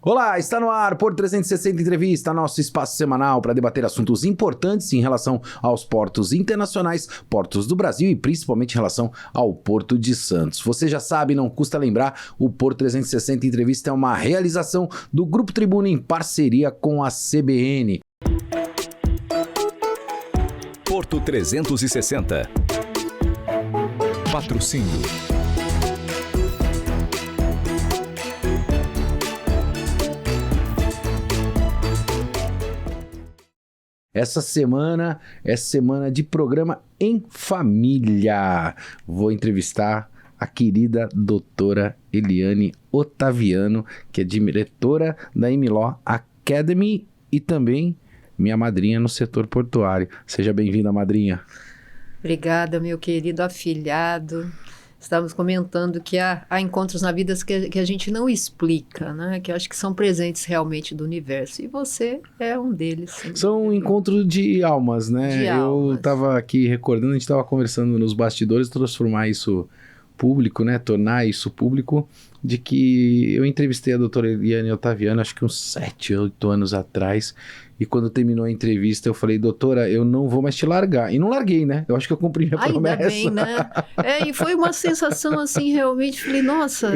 Olá, está no ar Porto 360 Entrevista, nosso espaço semanal para debater assuntos importantes em relação aos portos internacionais, portos do Brasil e principalmente em relação ao Porto de Santos. Você já sabe, não custa lembrar, o Porto 360 Entrevista é uma realização do Grupo Tribuna em parceria com a CBN. Porto 360. Patrocínio. Essa semana é semana de programa em família. Vou entrevistar a querida doutora Eliane Ottaviano, que é diretora da MLaw Academy e também minha madrinha no setor portuário. Seja bem-vinda, madrinha. Obrigada, meu querido afilhado. Estávamos comentando que há encontros na vida que a gente não explica, né? Que eu acho que são presentes realmente do universo. E você é um deles. São um encontro de almas, né? Eu estava aqui recordando, a gente estava conversando nos bastidores, transformar isso público, né? Tornar isso público, de que eu entrevistei a doutora Eliane Ottaviano, acho que uns 7, 8 anos atrás. E quando terminou a entrevista, eu falei, doutora, eu não vou mais te largar. E não larguei, né? Eu acho que eu cumpri minha promessa. Ainda bem, né? E foi uma sensação, assim, realmente, falei, nossa,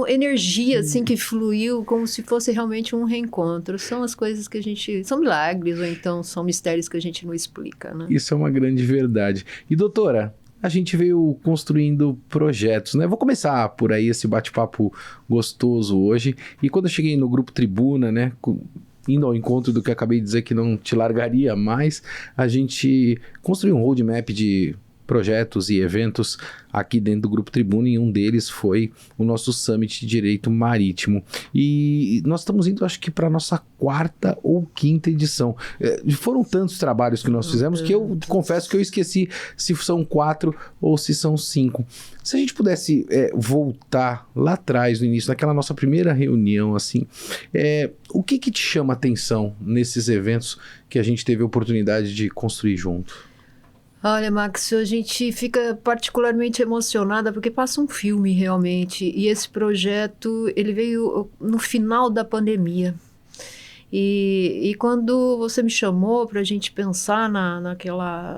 energia, assim, que fluiu como se fosse realmente um reencontro. São as coisas que a gente... São milagres, ou então são mistérios que a gente não explica, né? Isso é uma grande verdade. E, doutora, a gente veio construindo projetos, né? Vou começar por aí esse bate-papo gostoso hoje. E quando eu cheguei no Grupo Tribuna, né? Indo ao encontro do que eu acabei de dizer que não te largaria mais, a gente construiu um roadmap de projetos e eventos aqui dentro do Grupo Tribuna, e um deles foi o nosso Summit de Direito Marítimo. E nós estamos indo, acho que, para a nossa 4ª ou 5ª edição. Foram tantos trabalhos que nós fizemos que eu confesso que eu esqueci se são 4 ou se são 5. Se a gente pudesse voltar lá atrás, no início, naquela nossa primeira reunião, assim, o que te chama a atenção nesses eventos que a gente teve a oportunidade de construir junto? Olha, Max, a gente fica particularmente emocionada porque passa um filme realmente, e esse projeto ele veio no final da pandemia. E quando você me chamou para a gente pensar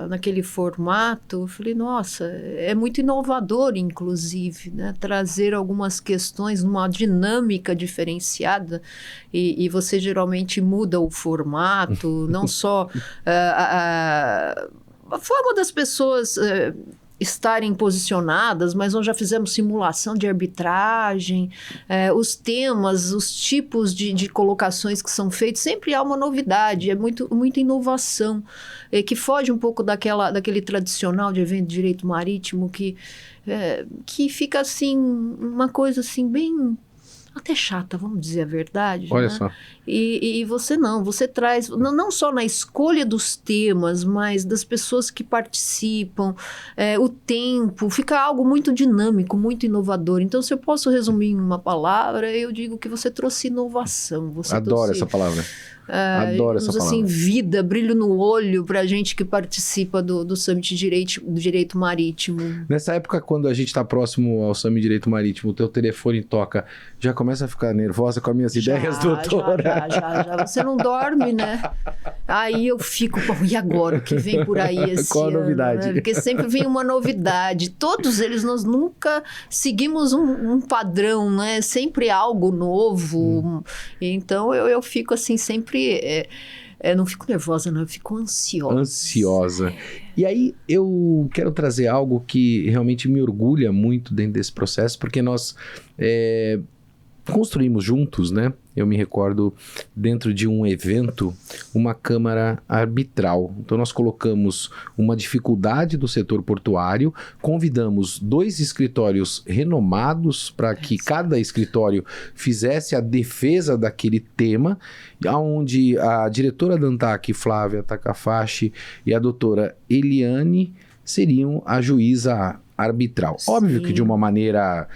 naquele formato, eu falei, nossa, é muito inovador, inclusive, né? Trazer algumas questões numa dinâmica diferenciada, e você geralmente muda o formato, não só a forma das pessoas estarem posicionadas, mas nós já fizemos simulação de arbitragem, os temas, os tipos de colocações que são feitos, sempre há uma novidade, é muita inovação, que foge um pouco daquele tradicional de evento de direito marítimo, que fica assim, uma coisa assim bem... até chata, vamos dizer a verdade. Olha, né? Só. E você traz, não só na escolha dos temas, mas das pessoas que participam, o tempo, fica algo muito dinâmico, muito inovador. Então, se eu posso resumir em uma palavra, eu digo que você trouxe inovação. Adoro essa palavra. Adoro essa palavra. Assim, vida, brilho no olho para a gente que participa do Summit do Direito Marítimo. Nessa época, quando a gente está próximo ao Summit de Direito Marítimo, o teu telefone toca, já começa a ficar nervosa com as minhas ideias, doutora? Já. Você não dorme, né? Aí eu fico, bom, e agora? O que vem por aí esse Qual a ano? novidade? Né? Porque sempre vem uma novidade. Todos eles, nós nunca seguimos um padrão, né? Sempre algo novo. Então, eu fico assim, sempre... não fico nervosa, não. Eu fico ansiosa. E aí, eu quero trazer algo que realmente me orgulha muito dentro desse processo, porque nós construímos juntos, né? Eu me recordo, dentro de um evento, uma câmara arbitral. Então, nós colocamos uma dificuldade do setor portuário, convidamos 2 escritórios renomados para que cada escritório fizesse a defesa daquele tema, onde a diretora da ANTAC, Flávia Takafashi, e a doutora Eliane seriam a juíza arbitral. Sim. Óbvio que de uma maneira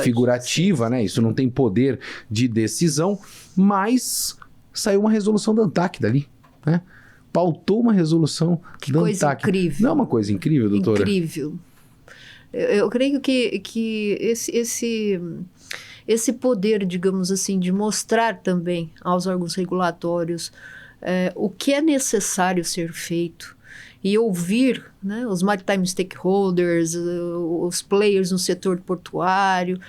figurativa, né? Isso não tem poder de decisão, mas saiu uma resolução da ANTAC dali, né? Pautou uma resolução da ANTAC. Que coisa incrível. Não é uma coisa incrível, doutora? Incrível. Eu creio que esse poder, digamos assim, de mostrar também aos órgãos regulatórios o que é necessário ser feito e ouvir, né, os maritime stakeholders, os players no setor portuário.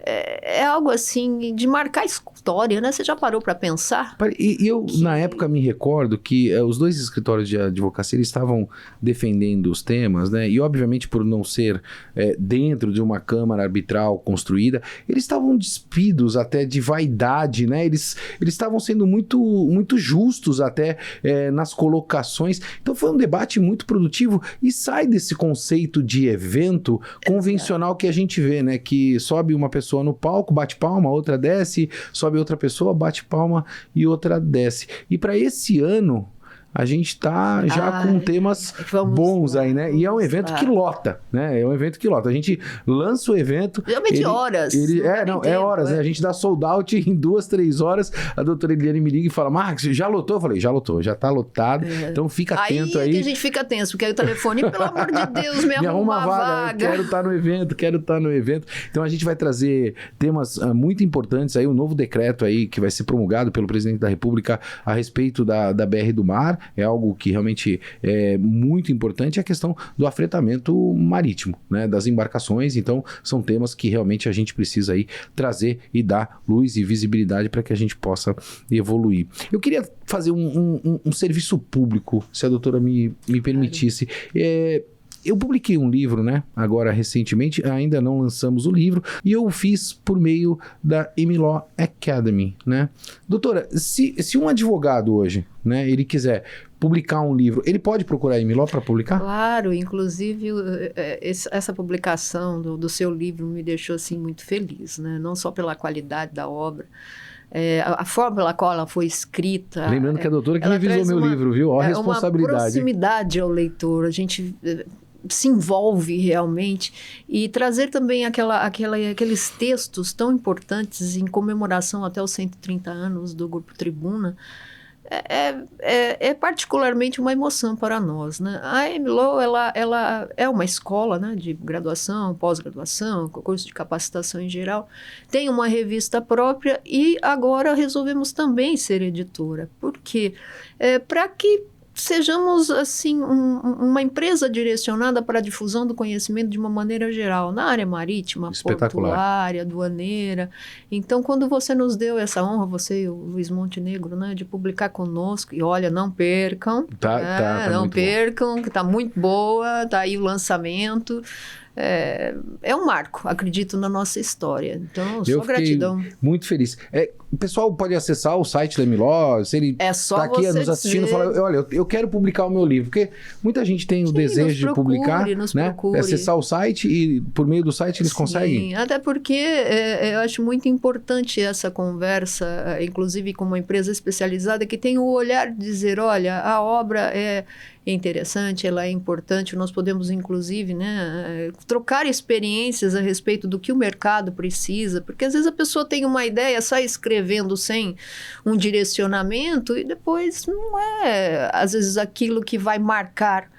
É algo assim de marcar história, né? Você já parou para pensar? E eu, na época, me recordo que os dois escritórios de advocacia eles estavam defendendo os temas, né? E, obviamente, por não ser dentro de uma câmara arbitral construída, eles estavam despidos até de vaidade, né? Eles estavam sendo muito, muito justos até nas colocações. Então, foi um debate muito produtivo e sai desse conceito de evento convencional que a gente vê, né? Que sobe uma pessoa no palco, bate palma, outra desce, sobe outra pessoa, bate palma e outra desce. E para esse ano, a gente tá já com temas bons aí, né? E é um evento que lota, né? É um evento que lota. A gente lança o evento... Realmente horas. É horas, né? A gente dá sold out em 2, 3 horas. A doutora Eliane me liga e fala, Max, já lotou? Eu falei, já lotou, já tá lotado. Então fica atento aí. Aí que a gente fica tenso, porque aí o telefone, pelo amor de Deus, me arruma uma vaga. Quero estar no evento. Então a gente vai trazer temas muito importantes aí, o novo decreto aí que vai ser promulgado pelo presidente da República a respeito da BR do Mar. É algo que realmente é muito importante, a questão do afretamento marítimo, né, das embarcações. Então, são temas que realmente a gente precisa aí trazer e dar luz e visibilidade para que a gente possa evoluir. Eu queria fazer um serviço público, se a doutora me permitisse. Eu publiquei um livro, né? Agora, recentemente, ainda não lançamos o livro, e eu o fiz por meio da MLaw Academy, né? Doutora, se um advogado hoje, né, ele quiser publicar um livro, ele pode procurar a MLaw para publicar? Claro, inclusive essa publicação do seu livro me deixou assim muito feliz, né? Não só pela qualidade da obra, a forma pela qual ela foi escrita. Lembrando que a doutora que revisou meu livro, viu? Olha a responsabilidade. Uma proximidade ao leitor, a gente se envolve realmente, e trazer também aqueles textos tão importantes em comemoração até os 130 anos do Grupo Tribuna, é particularmente uma emoção para nós, né? A MLaw, ela é uma escola, né, de graduação, pós-graduação, curso de capacitação em geral, tem uma revista própria e agora resolvemos também ser editora. Por quê? Para que sejamos, assim, uma empresa direcionada para a difusão do conhecimento de uma maneira geral, na área marítima, portuária, aduaneira. Então, quando você nos deu essa honra, você e o Luiz Montenegro, né, de publicar conosco, e olha, não percam, não percam, que está muito boa, está aí o lançamento. É um marco, acredito, na nossa história. Então, só gratidão. Muito feliz. O pessoal pode acessar o site da MLaw, se ele está aqui nos assistindo, fala, olha, eu quero publicar o meu livro, porque muita gente tem o desejo de publicar, né? Acessar o site e por meio do site eles conseguem. Sim, até porque eu acho muito importante essa conversa, inclusive com uma empresa especializada que tem o olhar de dizer, olha, a obra é interessante, ela é importante, nós podemos inclusive, né, trocar experiências a respeito do que o mercado precisa, porque às vezes a pessoa tem uma ideia, sai escrevendo sem um direcionamento e depois não é, às vezes, aquilo que vai marcar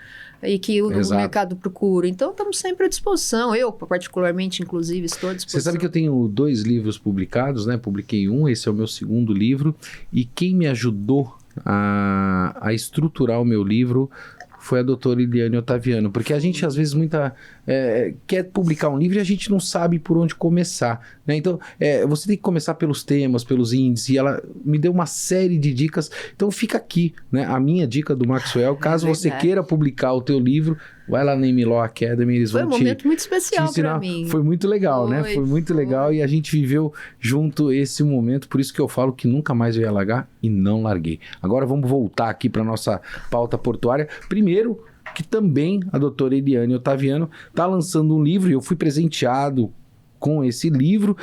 e que o mercado procura. Então, estamos sempre à disposição. Eu, particularmente, inclusive, estou à disposição. Você sabe que eu tenho 2 livros publicados, né? Publiquei um, esse é o meu segundo livro, e quem me ajudou a estruturar o meu livro foi a doutora Eliane Ottaviano, porque a gente às vezes quer publicar um livro e a gente não sabe por onde começar, né? Então, você tem que começar pelos temas, pelos índices, e ela me deu uma série de dicas. Então fica aqui, né, a minha dica do Maxwell, caso você queira publicar o teu livro, vai lá na MLaw Academy, eles vão te ensinar. Foi um momento muito especial para mim. Foi muito legal, né? Foi muito legal, e a gente viveu junto esse momento, por isso que eu falo que nunca mais eu ia largar e não larguei. Agora vamos voltar aqui para nossa pauta portuária. Primeiro, que também a doutora Eliane Ottaviano está lançando um livro, e eu fui presenteado com esse livro,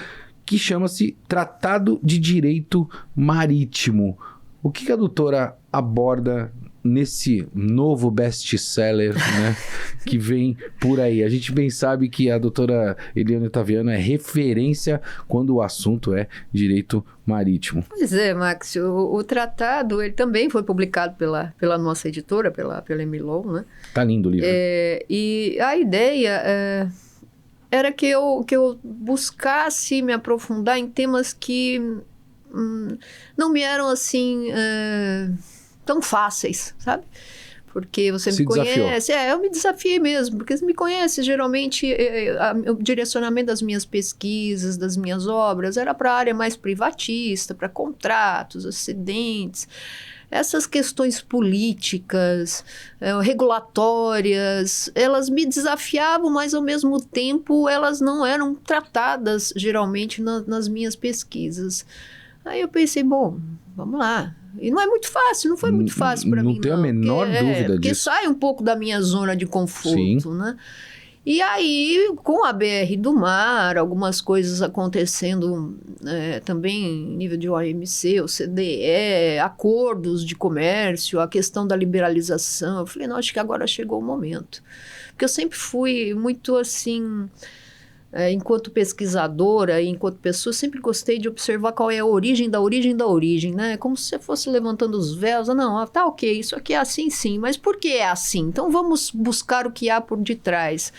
que chama-se Tratado de Direito Marítimo. O que a doutora aborda nesse novo best-seller, né, que vem por aí? A gente bem sabe que a doutora Eliane Ottaviano é referência quando o assunto é direito marítimo. Pois é, Max, o tratado ele também foi publicado pela nossa editora, pela MLaw, né? Tá lindo o livro. E a ideia era que eu buscasse me aprofundar em temas que não me eram assim tão fáceis, sabe? Porque você me conhece. Eu me desafiei mesmo, porque você me conhece, geralmente o direcionamento das minhas pesquisas, das minhas obras, era para a área mais privatista, para contratos, acidentes. Essas questões políticas, regulatórias, elas me desafiavam, mas ao mesmo tempo elas não eram tratadas geralmente nas minhas pesquisas. Aí eu pensei, bom, vamos lá. E não é muito fácil, não foi muito fácil para mim. Não tenho a menor dúvida porque disso. sai um pouco da minha zona de conforto, Sim. né? E aí, com a BR do Mar, algumas coisas acontecendo também em nível de OMC, OCDE, acordos de comércio, a questão da liberalização. Eu falei, não, acho que agora chegou o momento. Porque eu sempre fui muito assim... enquanto pesquisadora e enquanto pessoa, sempre gostei de observar qual é a origem da origem da origem, né? Como se você fosse levantando os véus. Não, tá ok, isso aqui é assim sim, mas por que é assim? Então vamos buscar o que há por detrás.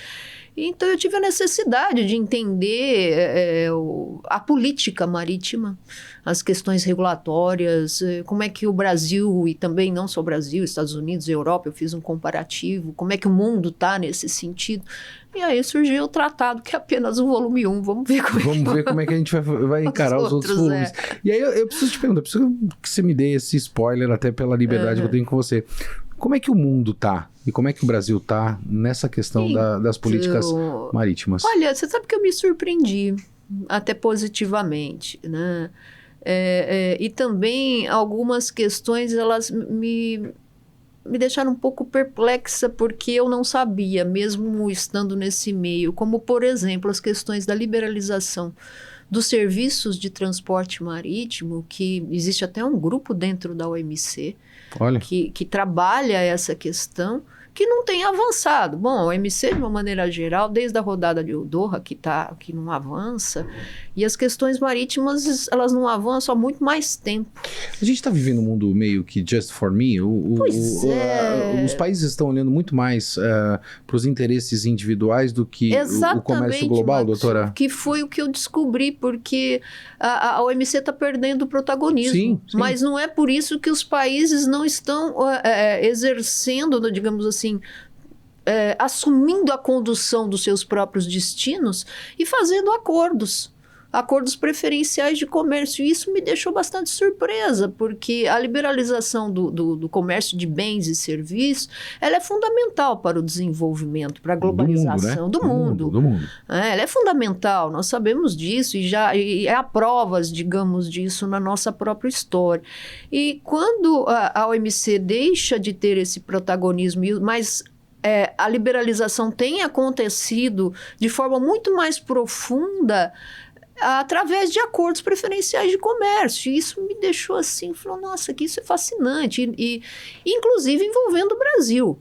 Então eu tive a necessidade de entender a política marítima, as questões regulatórias, como é que o Brasil, e também não só o Brasil, Estados Unidos e Europa, eu fiz um comparativo, como é que o mundo está nesse sentido. E aí surgiu o tratado, que é apenas o volume 1. Vamos ver como é que a gente vai encarar os outros volumes. E aí eu preciso te perguntar, preciso que você me dê esse spoiler, até pela liberdade que eu tenho com você. Como é que o mundo está? E como é que o Brasil está nessa questão das políticas marítimas? Olha, você sabe que eu me surpreendi, até positivamente, né? E também algumas questões, elas me deixaram um pouco perplexa, porque eu não sabia, mesmo estando nesse meio, como, por exemplo, as questões da liberalização dos serviços de transporte marítimo, que existe até um grupo dentro da OMC, que trabalha essa questão, que não tem avançado. Bom, a OMC, de uma maneira geral, desde a rodada de Doha, que não avança, e as questões marítimas, elas não avançam há muito mais tempo. A gente está vivendo um mundo meio que just for me. Os países estão olhando muito mais para os interesses individuais do que o comércio global, doutora? Que foi o que eu descobri, porque a OMC está perdendo o protagonismo. Sim. Mas não é por isso que os países não estão exercendo, digamos assim, assumindo a condução dos seus próprios destinos e fazendo acordos preferenciais de comércio. E isso me deixou bastante surpresa, porque a liberalização do comércio de bens e serviços, ela é fundamental para o desenvolvimento, para a globalização do mundo. Ela é fundamental, nós sabemos disso, e há provas, digamos, disso na nossa própria história. E quando a OMC deixa de ter esse protagonismo, mas a liberalização tem acontecido de forma muito mais profunda através de acordos preferenciais de comércio. E isso me deixou assim, falou, nossa, que isso é fascinante. E inclusive envolvendo o Brasil.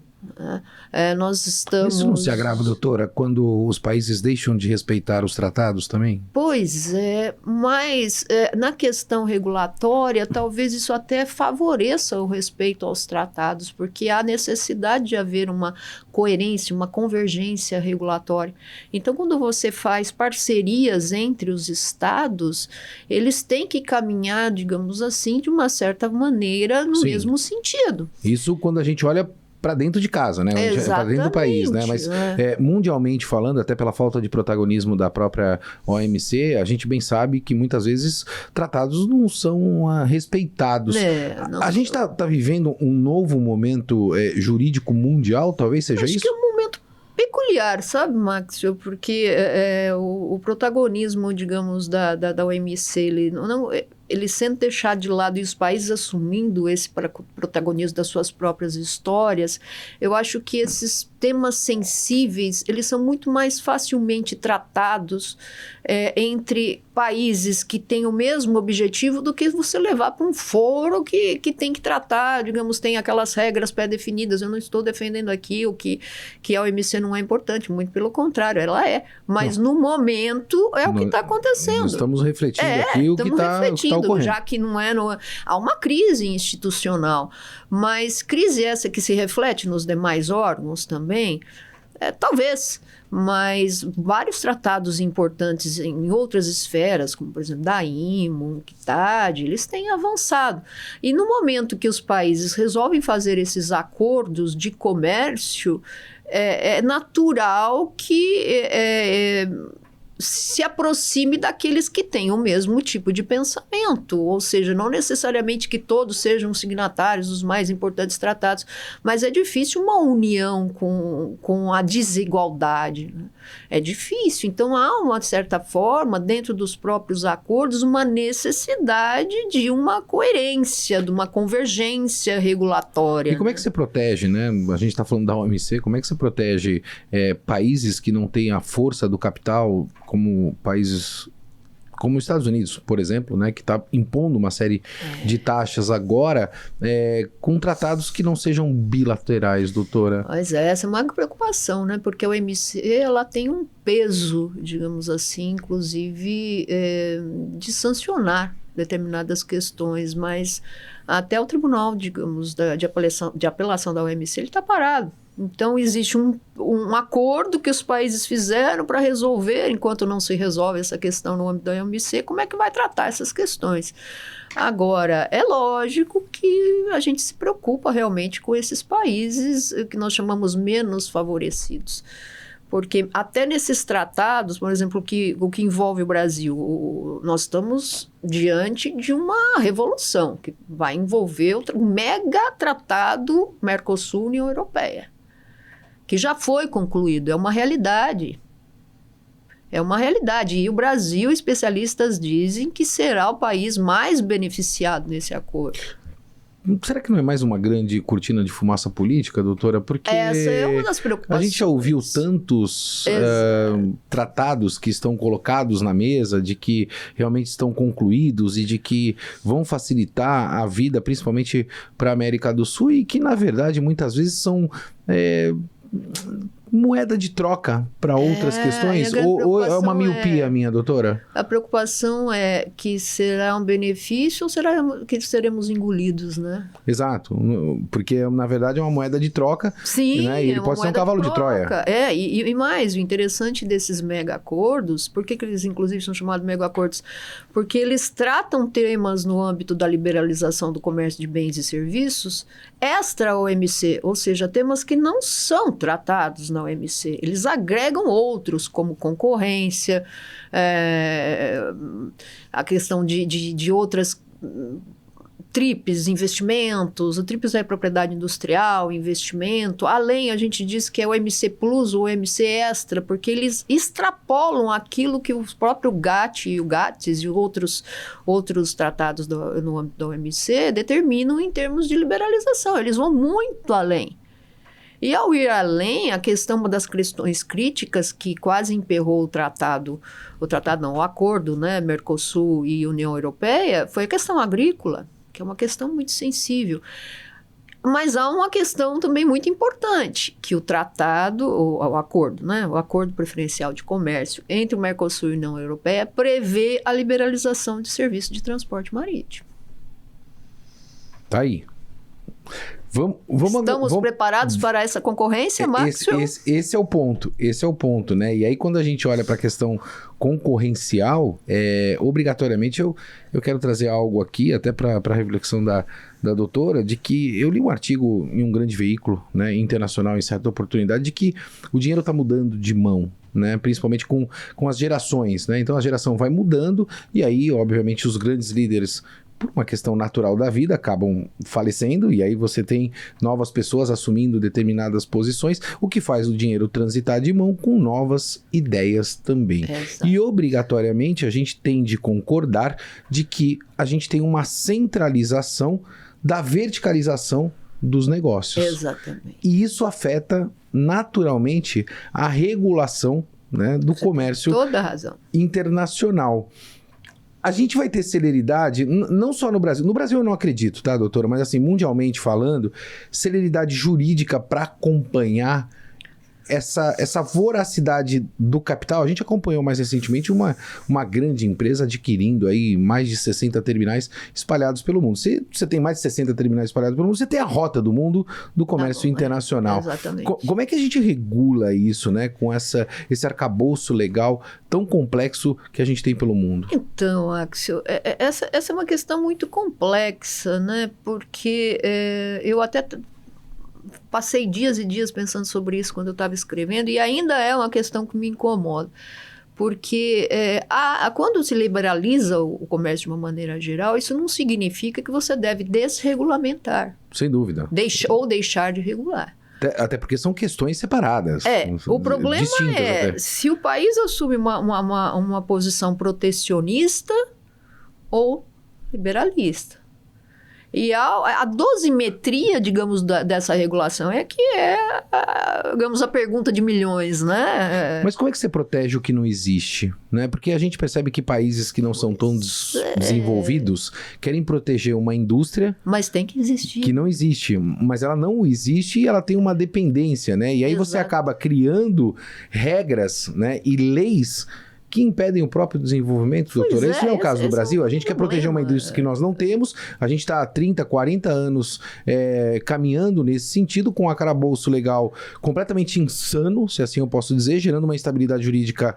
Nós estamos... Isso não se agrava, doutora, quando os países deixam de respeitar os tratados também? Pois é, mas na questão regulatória, talvez isso até favoreça o respeito aos tratados, porque há necessidade de haver uma coerência, uma convergência regulatória. Então, quando você faz parcerias entre os estados, eles têm que caminhar, digamos assim, de uma certa maneira no mesmo sentido. Isso quando a gente olha para dentro de casa, né? Para dentro do país, né? Mas mundialmente falando, até pela falta de protagonismo da própria OMC, a gente bem sabe que muitas vezes tratados não são respeitados. A gente está vivendo um novo momento jurídico mundial, talvez seja isso? Acho que é um momento peculiar, sabe, Maxwell? Porque o protagonismo, digamos, da OMC, ele sendo deixado de lado e os países assumindo esse protagonismo das suas próprias histórias, eu acho que esses temas sensíveis, eles são muito mais facilmente tratados entre países que têm o mesmo objetivo do que você levar para um foro que tem que tratar, digamos, tem aquelas regras pré-definidas. Eu não estou defendendo aqui o que a OMC não é importante, muito pelo contrário, ela é. Mas no momento o que está acontecendo. Nós estamos refletindo aqui o que está ocorrendo. Já que não há uma crise institucional, mas crise essa que se reflete nos demais órgãos também. Talvez, mas vários tratados importantes em outras esferas, como por exemplo da IMO, UNCTAD, eles têm avançado. E no momento que os países resolvem fazer esses acordos de comércio, é natural que se aproxime daqueles que têm o mesmo tipo de pensamento, ou seja, não necessariamente que todos sejam signatários dos mais importantes tratados, mas é difícil uma união com a desigualdade, né? É difícil, então há uma certa forma, dentro dos próprios acordos, uma necessidade de uma coerência, de uma convergência regulatória. E como é que você protege, né? A gente está falando da OMC, como é que você protege países que não têm a força do capital, como países como os Estados Unidos, por exemplo, né, que está impondo uma série de taxas agora, com tratados que não sejam bilaterais, doutora? Pois é, essa é uma preocupação, né? Porque a OMC ela tem um peso, digamos assim, inclusive de sancionar determinadas questões, mas até o tribunal, digamos, de apelação da OMC, ele está parado. Então, existe um acordo que os países fizeram para resolver, enquanto não se resolve essa questão no âmbito da OMC, como é que vai tratar essas questões. Agora, é lógico que a gente se preocupa realmente com esses países que nós chamamos menos favorecidos. Porque até nesses tratados, por exemplo, o que envolve o Brasil, nós estamos diante de uma revolução que vai envolver o mega tratado Mercosul-União Europeia, que já foi concluído, é uma realidade. É uma realidade. E o Brasil, especialistas dizem que será o país mais beneficiado nesse acordo. Será que não é mais uma grande cortina de fumaça política, doutora? Porque essa é uma das preocupações. A gente já ouviu tantos tratados que estão colocados na mesa, de que realmente estão concluídos e de que vão facilitar a vida, principalmente para a América do Sul, e que, na verdade, muitas vezes são moeda de troca para outras questões? Ou é uma miopia minha, doutora? A preocupação é que será um benefício ou será que seremos engolidos, né? Exato, porque na verdade é uma moeda de troca. Sim, né? E ele pode ser um cavalo de Troia. E mais, o interessante desses mega acordos, por que eles inclusive são chamados mega acordos? Porque eles tratam temas no âmbito da liberalização do comércio de bens e serviços extra OMC, ou seja, temas que não são tratados na OMC. Eles agregam outros, como concorrência, a questão de outras TRIPs, investimentos. O TRIPs é propriedade industrial, investimento. Além, a gente diz que é o OMC Plus ou OMC Extra, porque eles extrapolam aquilo que o próprio GATT e o GATS e outros tratados no âmbito da OMC determinam em termos de liberalização. Eles vão muito além. E ao ir além, a questão das questões críticas que quase emperrou o acordo, né, Mercosul e União Europeia, foi a questão agrícola, que é uma questão muito sensível. Mas há uma questão também muito importante, que o tratado, o acordo, né, o acordo preferencial de comércio entre o Mercosul e a União Europeia prevê a liberalização de serviços de transporte marítimo. Tá aí. Estamos preparados para essa concorrência, Maxwell? Esse é o ponto, né? E aí, quando a gente olha para a questão concorrencial, obrigatoriamente eu quero trazer algo aqui, até para a reflexão da doutora, de que eu li um artigo em um grande veículo, né, internacional, em certa oportunidade, de que o dinheiro está mudando de mão, né, principalmente com as gerações, né? Então a geração vai mudando e aí, obviamente, os grandes líderes, por uma questão natural da vida, acabam falecendo, e aí você tem novas pessoas assumindo determinadas posições, o que faz o dinheiro transitar de mão com novas ideias também. Exato. E obrigatoriamente a gente tem de concordar de que a gente tem uma centralização da verticalização dos negócios. Exatamente. E isso afeta naturalmente a regulação, né, do comércio toda a razão. internacional. A gente vai ter celeridade, não só no Brasil. No Brasil eu não acredito, tá, doutora? Mas assim, mundialmente falando, celeridade jurídica para acompanhar essa voracidade do capital, a gente acompanhou mais recentemente uma grande empresa adquirindo aí mais de 60 terminais espalhados pelo mundo. Se você tem mais de 60 terminais espalhados pelo mundo, você tem a rota do mundo do comércio internacional. Exatamente. Como é que a gente regula isso, né? Com esse arcabouço legal tão complexo que a gente tem pelo mundo? Então, Axel, essa é uma questão muito complexa, né? Porque eu até passei dias e dias pensando sobre isso quando eu estava escrevendo, e ainda é uma questão que me incomoda. Porque quando se liberaliza o comércio de uma maneira geral, isso não significa que você deve desregulamentar. Sem dúvida. Ou deixar de regular. Até porque são questões separadas. O problema até. Se o país assume uma posição protecionista ou liberalista. E a dosimetria, digamos, dessa regulação digamos, a pergunta de milhões, né? Mas como é que você protege o que não existe? Né? Porque a gente percebe que países que não são tão desenvolvidos querem proteger uma indústria... Mas tem que existir. Que não existe. Mas ela não existe e ela tem uma dependência, né? E aí você acaba criando regras, né? E leis que impedem o próprio desenvolvimento, doutor. Esse não é o caso do Brasil. A gente quer proteger uma indústria que nós não temos. A gente está há 30, 40 anos caminhando nesse sentido, com um arcabouço legal completamente insano, se assim eu posso dizer, gerando uma instabilidade jurídica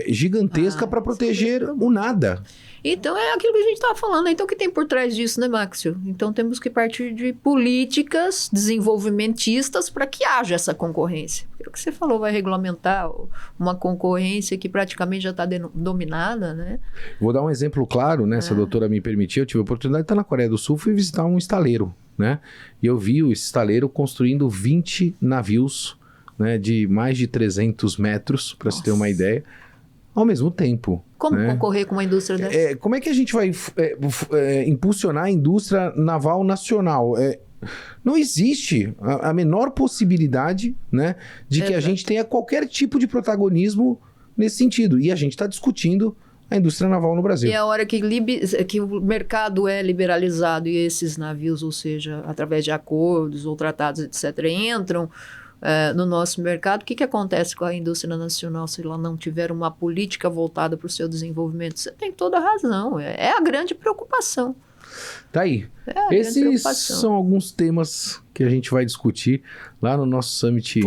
gigantesca para proteger o nada. Então, é aquilo que a gente estava falando. Então, o que tem por trás disso, né, Maxio? Então, temos que partir de políticas desenvolvimentistas para que haja essa concorrência. Porque o que você falou vai regulamentar uma concorrência que praticamente já está dominada, né? Vou dar um exemplo claro, né? Se a doutora me permitir, eu tive a oportunidade de estar na Coreia do Sul, fui visitar um estaleiro, né? E eu vi esse estaleiro construindo 20 navios, né, de mais de 300 metros, para se ter uma ideia, ao mesmo tempo. Como né? concorrer com uma indústria dessa? Como é que a gente vai impulsionar a indústria naval nacional? Não existe a menor possibilidade, né, de que a gente tenha qualquer tipo de protagonismo nesse sentido. E a gente está discutindo a indústria naval no Brasil. E a hora que o mercado é liberalizado e esses navios, ou seja, através de acordos ou tratados, etc., entram no nosso mercado, o que acontece com a indústria nacional se ela não tiver uma política voltada para o seu desenvolvimento? Você tem toda a razão. É a grande preocupação. Tá aí. Esses são alguns temas que a gente vai discutir lá no nosso Summit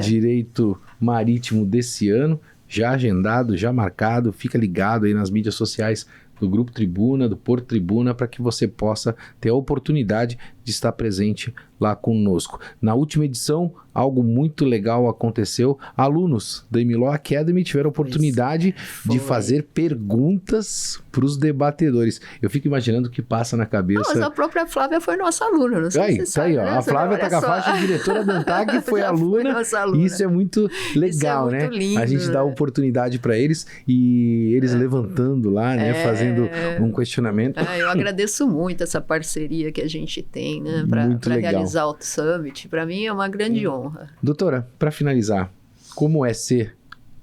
Direito Marítimo desse ano. Já agendado, já marcado. Fica ligado aí nas mídias sociais do Grupo Tribuna, do Porto Tribuna, para que você possa ter a oportunidade de estar presente lá conosco. Na última edição, algo muito legal aconteceu. Alunos da MLaw Academy tiveram a oportunidade de fazer perguntas para os debatedores. Eu fico imaginando o que passa na cabeça. Mas a própria Flávia foi nossa aluna, não sei se você sabe, ó. Né? A Flávia Takafashi, diretora da ANTAG, foi aluna. Isso é muito legal, isso é muito lindo, a gente dá oportunidade para eles e eles levantando lá, né? Fazendo um questionamento. Eu agradeço muito essa parceria que a gente tem, né? Para realizar o Summit. Para mim é uma grande honra. Doutora, para finalizar, como é ser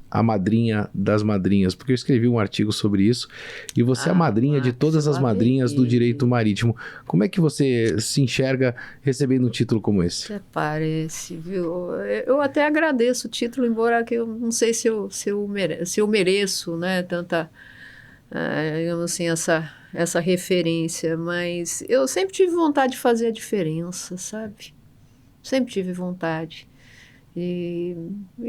a madrinha das madrinhas? Porque eu escrevi um artigo sobre isso e você é a madrinha de todas as madrinhas do direito marítimo. Como é que você se enxerga recebendo um título como esse? Até parece, viu? Eu até agradeço o título, embora que eu não sei se eu mereço, né, tanta, digamos assim, essa referência, mas eu sempre tive vontade de fazer a diferença, sabe? Sempre tive vontade. E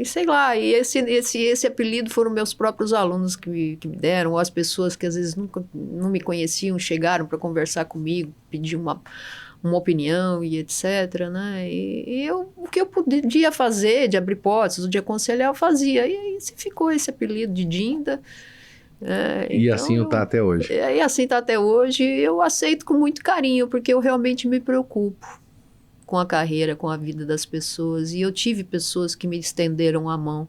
sei lá, e esse apelido foram meus próprios alunos que me deram, ou as pessoas que às vezes nunca não me conheciam, chegaram para conversar comigo, pedir uma opinião e etc, né? E o que eu podia fazer, de abrir portas, de aconselhar, eu fazia. E aí ficou esse apelido de Dinda. E então, assim está até hoje. E assim está até hoje. Eu aceito com muito carinho, porque eu realmente me preocupo com a carreira, com a vida das pessoas. E eu tive pessoas que me estenderam a mão.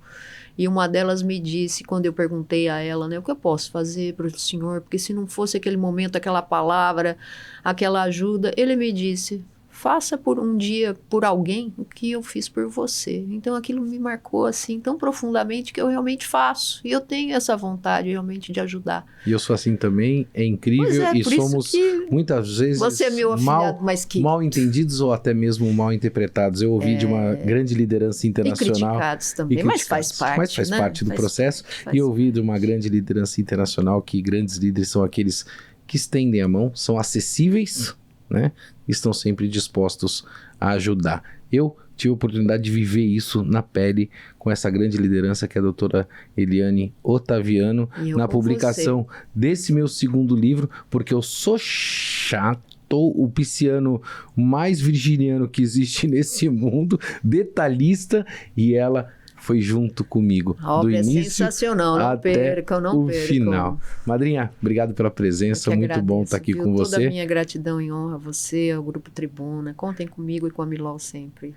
E uma delas me disse, quando eu perguntei a ela, né, o que eu posso fazer para o senhor? Porque se não fosse aquele momento, aquela palavra, aquela ajuda, ele me disse, faça por um dia por alguém o que eu fiz por você. Então aquilo me marcou assim tão profundamente que eu realmente faço. E eu tenho essa vontade realmente de ajudar. E eu sou assim também, é incrível, Pois é, e por isso somos que muitas vezes você é meu afilhado mais querido. mal entendidos ou até mesmo mal interpretados. Eu ouvi de uma grande liderança E internacional. criticados também, mas faz parte. Mas faz né? parte do Faz processo. parte. E eu ouvi de uma grande liderança internacional que grandes líderes são aqueles que estendem a mão, são acessíveis, né? Estão sempre dispostos a ajudar. Eu tive a oportunidade de viver isso na pele com essa grande liderança que é a doutora Eliane Ottaviano, E eu na com publicação desse meu segundo livro, porque eu sou chato, o pisciano mais virginiano que existe nesse mundo, detalhista, e ela foi junto comigo A obra do é início sensacional, não até percam, não o percam. final. Madrinha, obrigado pela presença, Eu que muito bom agradeço, estar aqui viu? com Toda você. a minha gratidão e honra a você, ao Grupo Tribuna. Contem comigo e com a Milol sempre.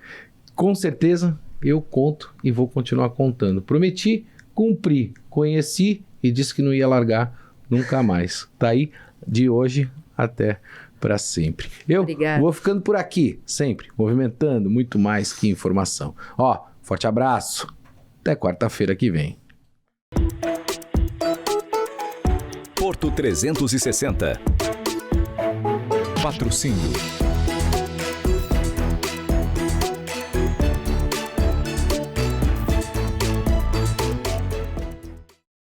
Com certeza eu conto e vou continuar contando. Prometi, cumpri, conheci e disse que não ia largar nunca mais. Tá aí, de hoje até para sempre. Eu Obrigada. vou ficando por aqui, sempre, movimentando muito mais que informação. Ó, forte abraço, até quarta-feira que vem. Porto 360. Patrocínio